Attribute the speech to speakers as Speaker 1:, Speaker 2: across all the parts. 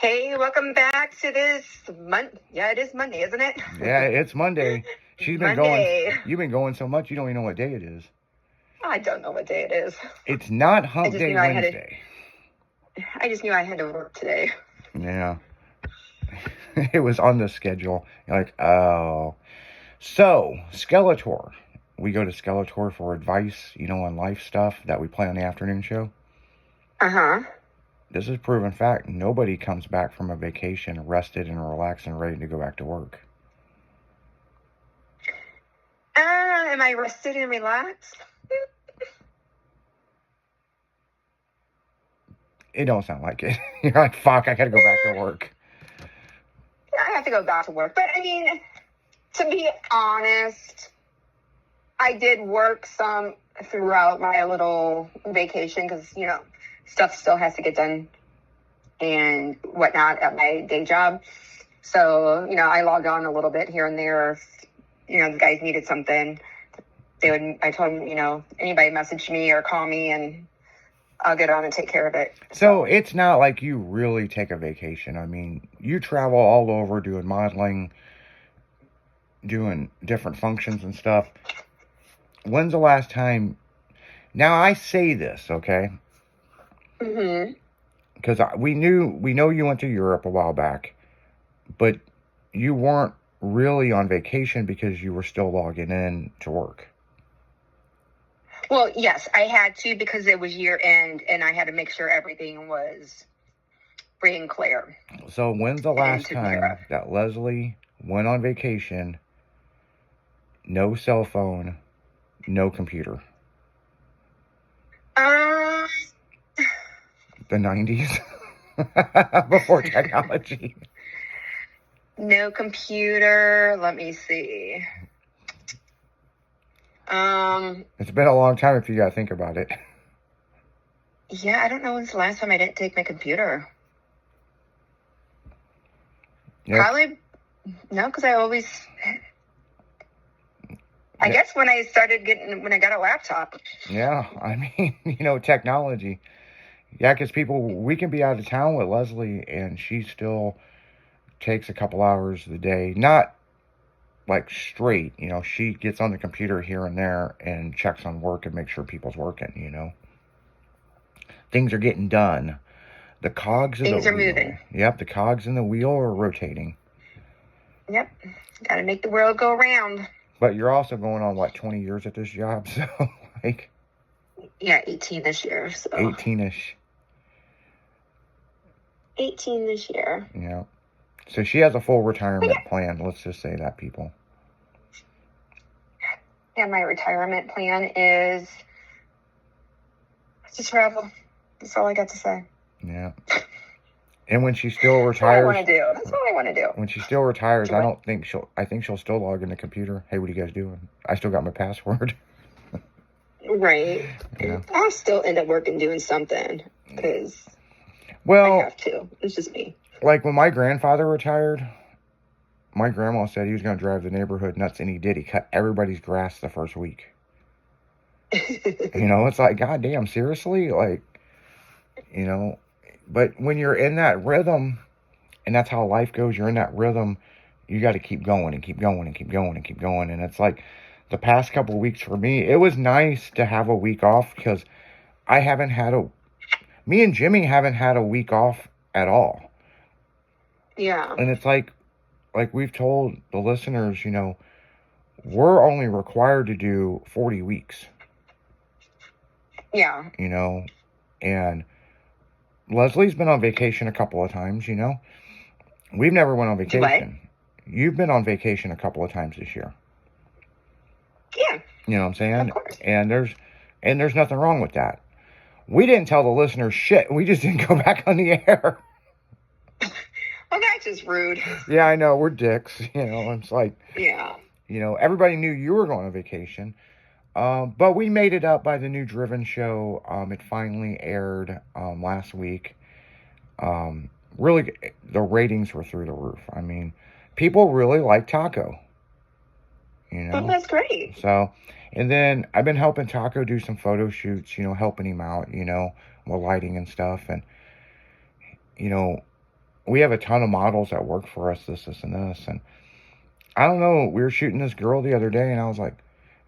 Speaker 1: Hey, welcome back to this Yeah, it is Monday, isn't it?
Speaker 2: Yeah, it's Monday. You've been going so much you don't even know what day it is.
Speaker 1: I don't know what day it is.
Speaker 2: It's not Hump Day Wednesday.
Speaker 1: I just knew I had to work today.
Speaker 2: Yeah. It was on the schedule. You're like, oh. So, Skeletor. We go to Skeletor for advice, on life stuff that we play on the afternoon show.
Speaker 1: Uh-huh.
Speaker 2: This is proven fact. Nobody comes back from a vacation rested and relaxed and ready to go back to work.
Speaker 1: Am I rested and relaxed?
Speaker 2: It don't sound like it. You're like, fuck, I gotta go back to work.
Speaker 1: I have to go back to work. But, I mean, to be honest, I did work some throughout my little vacation because, stuff still has to get done and whatnot at my day job. So, I logged on a little bit here and there. If, the guys needed something, I told them, anybody message me or call me and I'll get on and take care of it.
Speaker 2: So it's not like you really take a vacation. I mean, you travel all over doing modeling, doing different functions and stuff. When's the last time? Now I say this, okay?
Speaker 1: Mm-hmm.
Speaker 2: Because we know you went to Europe a while back, but you weren't really on vacation because you were still logging in to work.
Speaker 1: Well, yes, I had to because it was year end and I had to make sure everything was free and clear.
Speaker 2: So when's the last time that Leslie went on vacation, no cell phone, no computer? The 90s? Before technology.
Speaker 1: No computer. Let me see.
Speaker 2: It's been a long time if you gotta think about it.
Speaker 1: Yeah, I don't know when's the last time I didn't take my computer. Yep. Probably no, because I always. I guess when I got a laptop.
Speaker 2: Yeah, I mean, technology. Yeah, because we can be out of town with Leslie and she still takes a couple hours a day. Not like straight, she gets on the computer here and there and checks on work and makes sure people's working, Things are getting done. The cogs of the wheel. Things are moving. Yep, the cogs in the wheel are rotating.
Speaker 1: Yep, got to make the world go around.
Speaker 2: But you're also going on, 20 years at this job, so,
Speaker 1: Yeah, 18 this year, so.
Speaker 2: 18-ish.
Speaker 1: 18 this year.
Speaker 2: Yeah. So she has a full retirement plan. Let's just say that, people.
Speaker 1: Yeah, my retirement plan is to travel. That's all I got to say.
Speaker 2: Yeah. And when she still retires...
Speaker 1: That's what I want to do.
Speaker 2: When she still retires, I think she'll still log in the computer. Hey, what are you guys doing? I still got my password.
Speaker 1: Right. Yeah. I'll still end up doing something because I have to. It's just me.
Speaker 2: Like when my grandfather retired, my grandma said he was going to drive the neighborhood nuts, and he did. He cut everybody's grass the first week. It's like, God damn, seriously? But when you're in that rhythm, and that's how life goes, you're in that rhythm, you got to keep going and keep going and keep going and keep going. And it's like the past couple of weeks for me, it was nice to have a week off because me and Jimmy haven't had a week off at all.
Speaker 1: Yeah.
Speaker 2: And it's like we've told the listeners, we're only required to do 40 weeks.
Speaker 1: Yeah.
Speaker 2: And Leslie's been on vacation a couple of times, We've never went on vacation.
Speaker 1: What?
Speaker 2: You've been on vacation a couple of times this year.
Speaker 1: Yeah.
Speaker 2: You know what I'm saying?
Speaker 1: Of course.
Speaker 2: And there's nothing wrong with that. We didn't tell the listeners shit. We just didn't go back on the air.
Speaker 1: Well, that's just rude.
Speaker 2: Yeah, I know. We're dicks. It's like...
Speaker 1: Yeah.
Speaker 2: Everybody knew you were going on vacation. But we made it up by the new Driven show. It finally aired last week. Really, the ratings were through the roof. I mean, people really like Taco.
Speaker 1: Oh, that's great.
Speaker 2: So, and then I've been helping Taco do some photo shoots, helping him out, with lighting and stuff. And, we have a ton of models that work for us, this, and this. And I don't know, we were shooting this girl the other day, and I was like,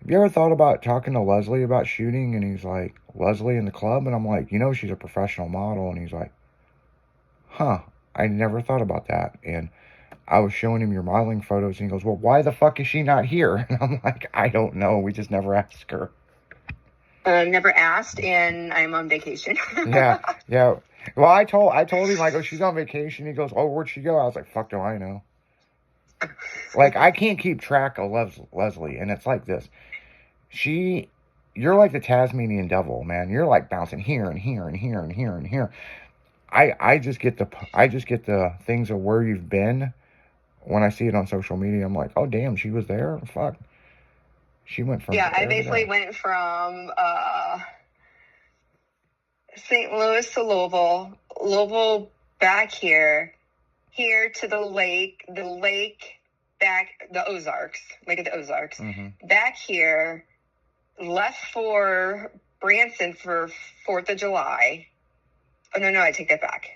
Speaker 2: have you ever thought about talking to Leslie about shooting? And he's like, Leslie in the club? And I'm like, she's a professional model. And he's like, huh, I never thought about that. And I was showing him your modeling photos, and he goes, well, why the fuck is she not here? And I'm like, I don't know. We just never asked her.
Speaker 1: Never asked, and I'm on vacation.
Speaker 2: Yeah. Well, I told him, I go, she's on vacation. He goes, oh, where'd she go? I was like, fuck do I know? Like, I can't keep track of Leslie, and it's like this. You're like the Tasmanian devil, man. You're like bouncing here and here and here and here and here. I just get the things of where you've been. When I see it on social media, I'm like, oh, damn, she was there? Fuck. She went from...
Speaker 1: Yeah, I basically went from St. Louis to Louisville back here to the lake, back, the Ozarks, Lake of the Ozarks, back here, left for Branson for 4th of July. Oh, no, I take that back.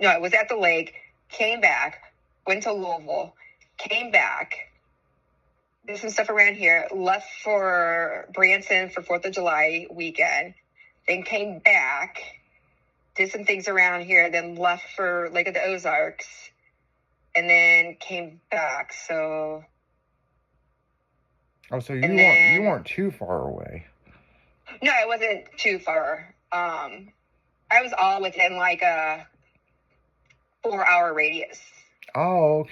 Speaker 1: No, I was at the lake, came back, went to Louisville, came back, did some stuff around here, left for Branson for 4th of July weekend, then came back, did some things around here, then left for Lake of the Ozarks, and then came back. So...
Speaker 2: Oh, so you weren't too far away.
Speaker 1: No, it wasn't too far. I was all within like a 4-hour radius.
Speaker 2: Oh,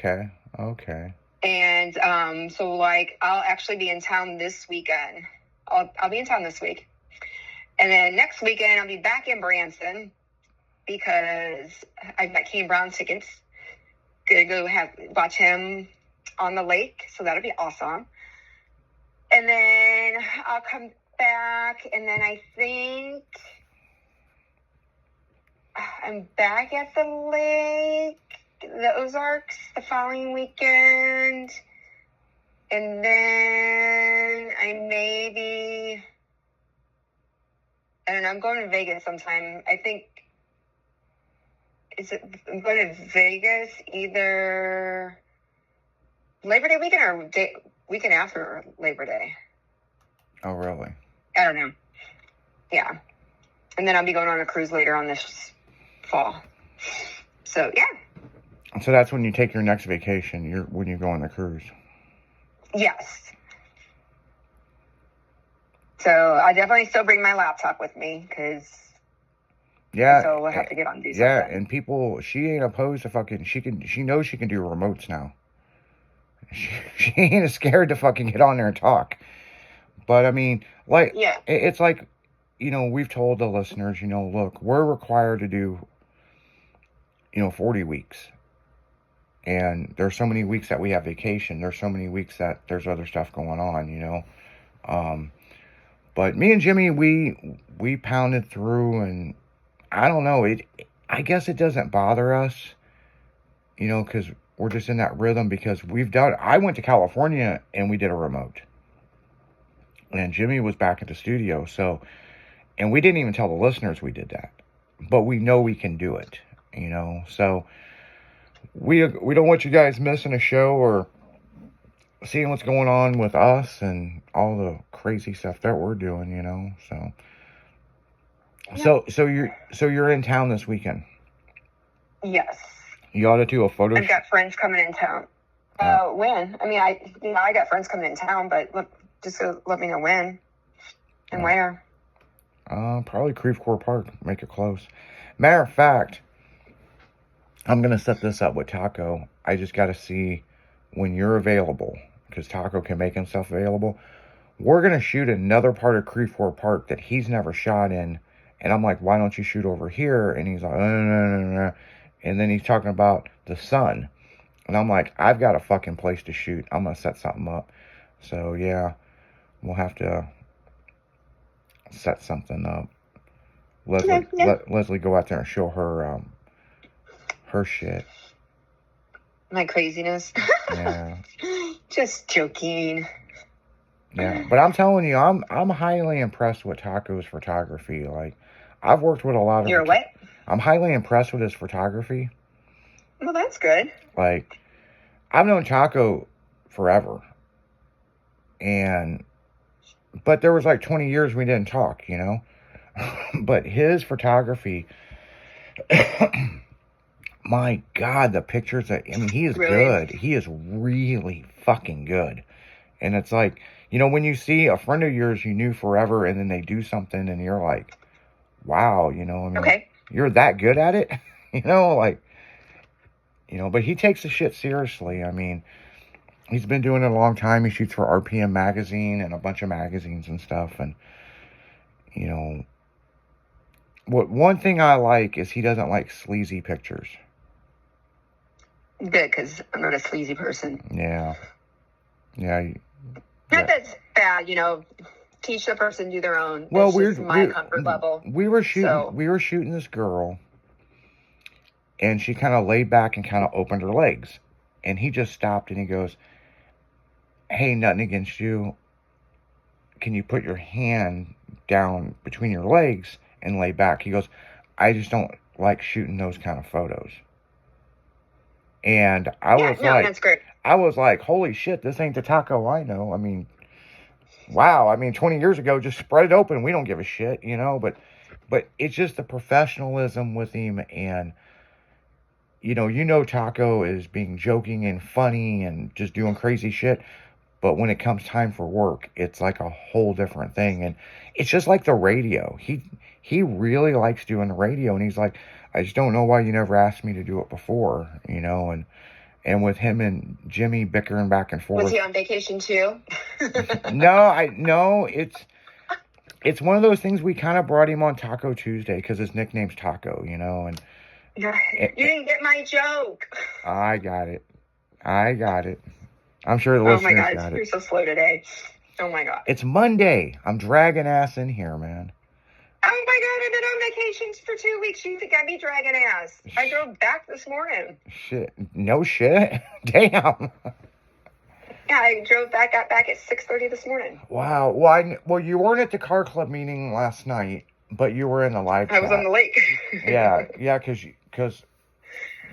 Speaker 2: okay.
Speaker 1: And so like I'll actually be in town this weekend. I'll be in town this week. And then next weekend I'll be back in Branson because I've got Kane Brown tickets. Gonna go watch him on the lake, so that'll be awesome. And then I'll come back, and then I think I'm back at the lake, the Ozarks, the following weekend. And then I don't know, I'm going to Vegas sometime. I think, I'm going to Vegas either Labor Day weekend or weekend after Labor Day.
Speaker 2: Oh, really?
Speaker 1: I don't know. Yeah. And then I'll be going on a cruise later on this fall. So, yeah.
Speaker 2: So that's when you take your next vacation, when you go on the cruise.
Speaker 1: Yes. So I definitely still bring my laptop with me because so we'll have to get on and do something.
Speaker 2: Yeah, and people, she ain't opposed to fucking, she knows she can do remotes now. She ain't scared to fucking get on there and talk. But I mean, like,
Speaker 1: yeah.
Speaker 2: It's like, we've told the listeners, look, we're required to do, 40 weeks. And there's so many weeks that we have vacation. There's so many weeks that there's other stuff going on, But me and Jimmy, we pounded through, and I don't know, I guess it doesn't bother us, because we're just in that rhythm, because I went to California and we did a remote. And Jimmy was back at the studio, and we didn't even tell the listeners we did that. But we know we can do it, so we don't want you guys missing a show or seeing what's going on with us and all the crazy stuff that we're doing, So you're in town this weekend?
Speaker 1: Yes.
Speaker 2: You ought to do a photo.
Speaker 1: I've got friends coming in town. When? I mean, I got friends coming in town, but just let me know when and where.
Speaker 2: Probably Creve Coeur Park. Make it close. Matter of fact, I'm going to set this up with Taco. I just got to see when you're available, because Taco can make himself available. We're going to shoot another part of Creve Coeur Park that he's never shot in. And I'm like, why don't you shoot over here? And he's like, no. And then he's talking about the sun. And I'm like, I've got a fucking place to shoot. I'm going to set something up. So, yeah, we'll have to set something up. Leslie go out there and show her her shit.
Speaker 1: My craziness.
Speaker 2: Yeah.
Speaker 1: Just joking.
Speaker 2: Yeah, but I'm telling you, I'm highly impressed with Taco's photography. Like, I've worked with a lot of...
Speaker 1: You're what?
Speaker 2: I'm highly impressed with his photography.
Speaker 1: Well, that's good.
Speaker 2: Like, I've known Taco forever. But there was like 20 years we didn't talk, you know? But his photography, my God, the pictures that, I mean, he is
Speaker 1: Really?
Speaker 2: good. He is really fucking good. And it's like, you know, when you see a friend of yours you knew forever and then they do something and you're like, wow, you know, I mean,
Speaker 1: Okay.
Speaker 2: you're that good at it, you know, like, you know, but he takes the shit seriously. I mean, he's been doing it a long time. He shoots for RPM magazine and a bunch of magazines and stuff. And, you know, one thing I like is he doesn't like sleazy pictures.
Speaker 1: Good, because I'm not a sleazy person.
Speaker 2: Yeah. Yeah.
Speaker 1: Not that's bad, you know. Teach the person do their own.
Speaker 2: Well,
Speaker 1: It's just my comfort level.
Speaker 2: We were shooting this girl, and she kind of laid back and kind of opened her legs, and he just stopped and he goes, "Hey, nothing against you. Can you put your hand down between your legs and lay back?" He goes, "I just don't like shooting those kind of photos." And
Speaker 1: That's great.
Speaker 2: I was like, holy shit, this ain't the Taco I know. I mean, wow. I mean, 20 years ago, just spread it open. We don't give a shit, you know, but it's just the professionalism with him. And, you know, Taco is being joking and funny and just doing crazy shit. But when it comes time for work, it's like a whole different thing. And it's just like the radio. He really likes doing the radio. And he's like, I just don't know why you never asked me to do it before, you know. And with him and Jimmy bickering back and forth.
Speaker 1: Was he on vacation too?
Speaker 2: No, it's one of those things. We kind of brought him on Taco Tuesday because his nickname's Taco, you know. And
Speaker 1: you didn't get my joke.
Speaker 2: I got it. I'm sure the listeners got it.
Speaker 1: Oh my God, you're so slow today. Oh my God.
Speaker 2: It's Monday. I'm dragging ass in here, man.
Speaker 1: Oh my God, I've been on vacations for 2 weeks. You think I'd be dragging ass? I drove back this morning.
Speaker 2: Shit. No shit. Damn.
Speaker 1: Yeah, I drove back, got back at 6:30 this morning.
Speaker 2: Wow. Well, you weren't at the car club meeting last night, but you were in the live chat.
Speaker 1: I was on the lake.
Speaker 2: Yeah, because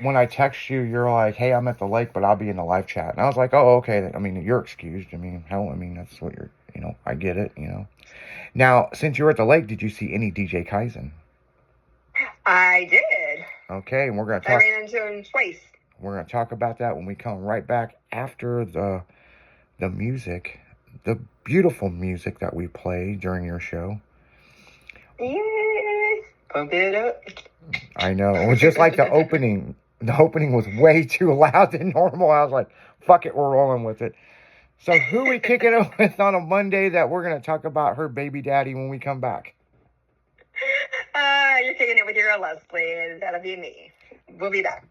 Speaker 2: when I text you, you're like, hey, I'm at the lake, but I'll be in the live chat. And I was like, oh, okay. I mean, you're excused. I mean, hell, that's what you're, you know, I get it, you know. Now, since you were at the lake, did you see any DJ Kaizen?
Speaker 1: I did.
Speaker 2: Okay, and we're going to
Speaker 1: I
Speaker 2: talk.
Speaker 1: ran into him twice.
Speaker 2: We're going to talk about that when we come right back after the music, the beautiful music that we play during your show.
Speaker 1: Yeah, pump it up.
Speaker 2: I know. It was just like the opening. The opening was way too loud than normal. I was like, fuck it, we're rolling with it. So who we kicking it with on a Monday that we're going to talk about her baby daddy when we come back?
Speaker 1: You're kicking it with your Leslie. That'll be me. We'll be back.